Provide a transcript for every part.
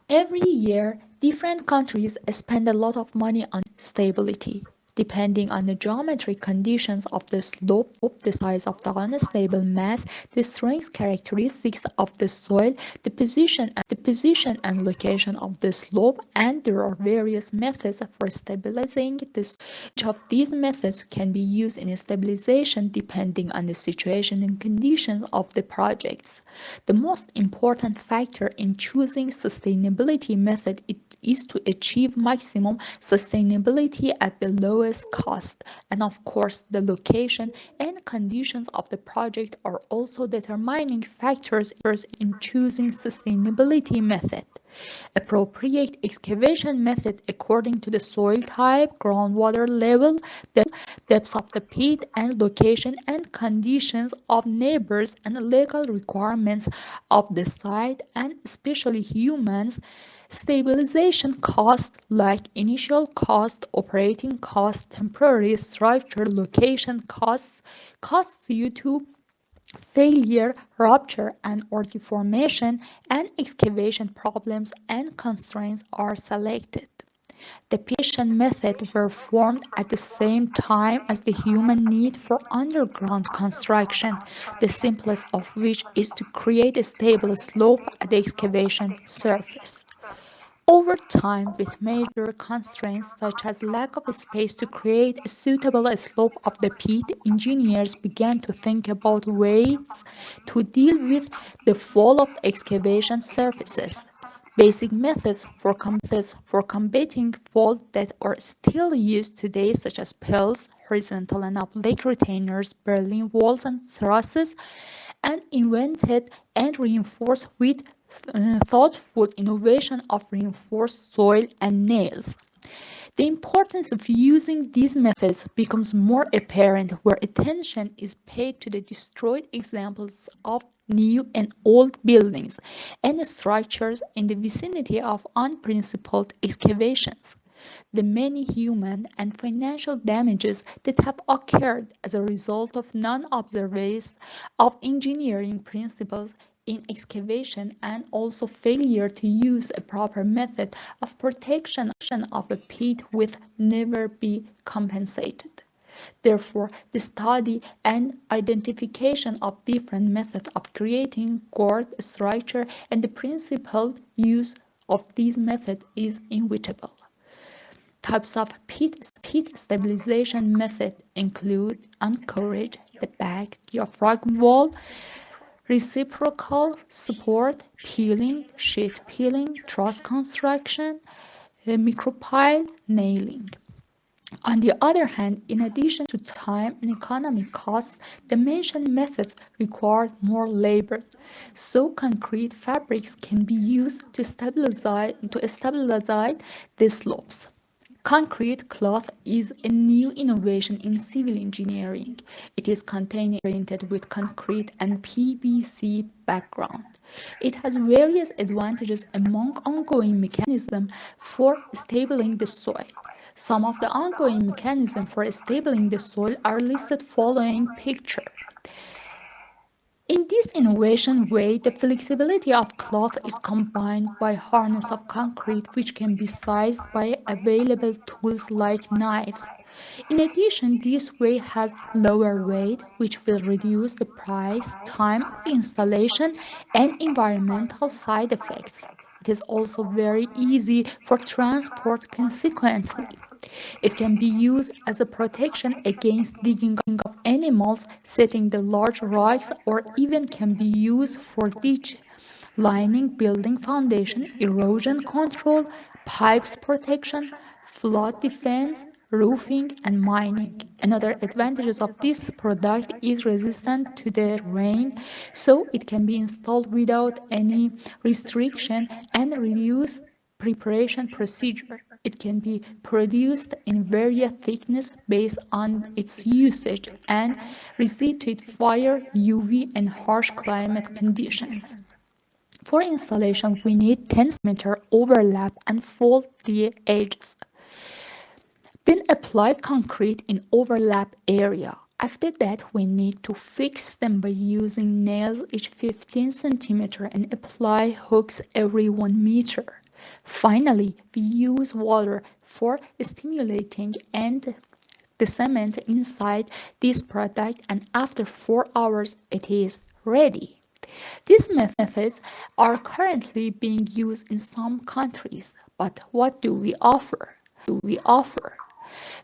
Every year, different countries spend a lot of money on stability. Depending on the geometric conditions of the slope, the size of the unstable mass, the strength characteristics of the soil, the position and location of the slope, and there are various methods for stabilizing this. Each of these methods can be used in stabilization depending on the situation and conditions of the projects. The most important factor in choosing sustainability method is to achieve maximum sustainability at the lowest cost. And of course, the location and conditions of the project are also determining factors in choosing sustainability method. Appropriate excavation method according to the soil type, groundwater level, depth of the pit, and location and conditions of neighbors and legal requirements of the site, and especially humans. Stabilization costs like initial cost, operating cost, temporary structure, location costs due to failure, rupture, and/or deformation, and excavation problems and constraints are selected. The patient method were formed at the same time as the human need for underground construction, the simplest of which is to create a stable slope at the excavation surface. Over time, with major constraints such as lack of space to create a suitable slope of the pit, engineers began to think about ways to deal with the fall of excavation surfaces. Basic methods for combating fall that are still used today, such as pills, horizontal and oblique retainers, Berlin walls, and trusses, and invented and reinforced with thoughtful innovation of reinforced soil and nails. The importance of using these methods becomes more apparent where attention is paid to the destroyed examples of new and old buildings and structures in the vicinity of unprincipled excavations. The many human and financial damages that have occurred as a result of non-observance of engineering principles in excavation, and also failure to use a proper method of protection of a pit will never be compensated. Therefore, the study and identification of different methods of creating core structure and the principled use of these methods is inevitable. Types of pit stabilization method include anchorage, the back diaphragm wall, reciprocal support, peeling, sheet peeling, truss construction, micropile, nailing. On the other hand, in addition to time and economic costs, the mentioned methods require more labor, so concrete fabrics can be used to stabilize the slopes. Concrete cloth is a new innovation in civil engineering. It is container printed with concrete and PVC background. It has various advantages among ongoing mechanisms for stabilizing the soil. Some of the ongoing mechanisms for stabilizing the soil are listed following picture. In this innovation way, the flexibility of cloth is combined by harness of concrete which can be sized by available tools like knives. In addition, this way has lower weight which will reduce the price, time of installation, and environmental side effects. It is also very easy for transport consequently. It can be used as a protection against digging of animals, setting the large rocks, or even can be used for ditch lining, building foundation, erosion control, pipes protection, flood defense, roofing, and mining. Another advantage of this product is resistant to the rain, so it can be installed without any restriction and reduce preparation procedure. It can be produced in various thickness based on its usage and resist to fire, UV, and harsh climate conditions. For installation, we need 10 cm overlap and fold the edges. Then apply concrete in overlap area. After that, we need to fix them by using nails each 15 cm and apply hooks every 1 meter. Finally, we use water for stimulating and the cement inside this product, and after 4 hours it is ready. These methods are currently being used in some countries, but what do we offer?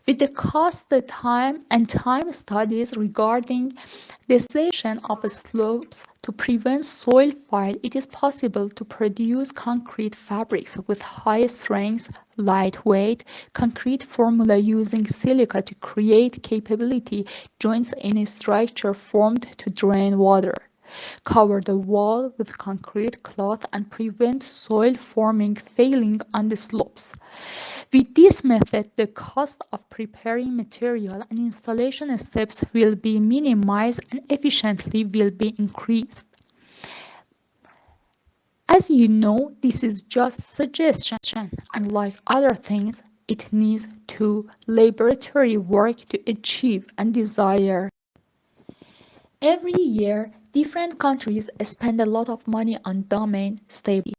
With the cost, the time studies regarding the section of slopes to prevent soil fall, it is possible to produce concrete fabrics with high strength, lightweight, concrete formula using silica to create capability joints in a structure formed to drain water. Cover the wall with concrete cloth and prevent soil forming failing on the slopes. With this method, the cost of preparing material and installation steps will be minimized and efficiency will be increased. As you know, this is just suggestion, and like other things, it needs to laboratory work to achieve and desire. Every year, different countries spend a lot of money on domain stability.